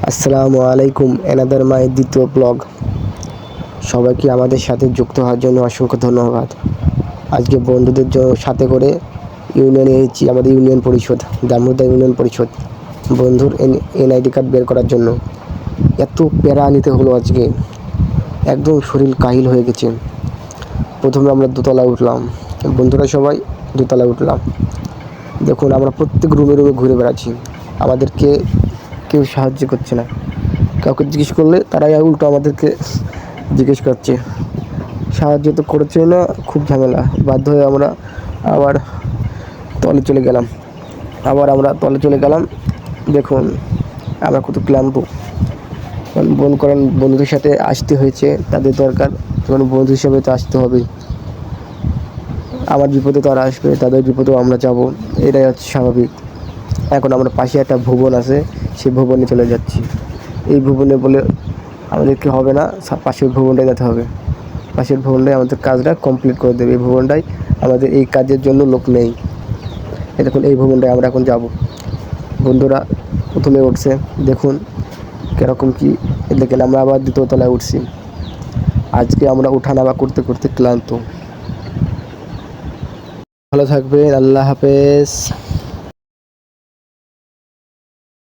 আসসালামু আলাইকুম, অ্যানাদার মাই দ্বিতীয় ব্লগ। সবাইকে আমাদের সাথে যুক্ত হওয়ার জন্য অসংখ্য ধন্যবাদ। আজকে বন্ধুদের সাথে করে ইউনিয়নে এসেছি, আমাদের ইউনিয়ন পরিষদ, দামোদর ইউনিয়ন পরিষদ, বন্ধুর এনআইডি কার্ড বের করার জন্য। এত প্যারা নিতে হলো আজকে, একদম শরীর কাহিল হয়ে গেছে। প্রথমে আমরা দোতলায় উঠলাম, বন্ধুরা সবাই দোতলায় উঠলাম। দেখুন, আমরা প্রত্যেক রুমে রুমে ঘুরে বেড়াচ্ছি, আমাদেরকে কেউ সাহায্য করছে না। কাউকে জিজ্ঞেস করলে তারাই উল্টো আমাদেরকে জিজ্ঞেস করছে, সাহায্য তো করছেই না। খুব ঝামেলা, বাধ্য হয়ে আমরা আবার তলে চলে গেলাম। দেখুন, আমরা কত ক্লান্ত। বন্ধুদের সাথে আসতে হয়েছে, তাদের দরকার, তখন বন্ধু হিসেবে তো আসতে হবেই। আমার বিপদে তারা আসবে, তাদের বিপদেও আমরা যাব, এটাই হচ্ছে স্বাভাবিক। এখন আমরা পাশে একটা ভুবন আছে, সেই ভুবনে চলে যাচ্ছি। এই ভুবনে বলে আমাদেরকে হবে না, পাশের ভুবনটায় যেতে হবে। পাশের ভুবনটাই আমাদের কাজটা কমপ্লিট করে দেবে। এই ভুবনটাই আমাদের, এই কাজের জন্য লোক নেই। দেখুন, এই ভুবনটায় আমরা এখন যাব। বন্ধুরা প্রথমে উঠছে, দেখুন কীরকম কী। দেখেন, আমরা আবার দ্বিতীয় তলায় উঠছি। আজকে আমরা উঠানামা করতে করতে ক্লান্ত। ভালো থাকবেন, আল্লাহ হাফেজ।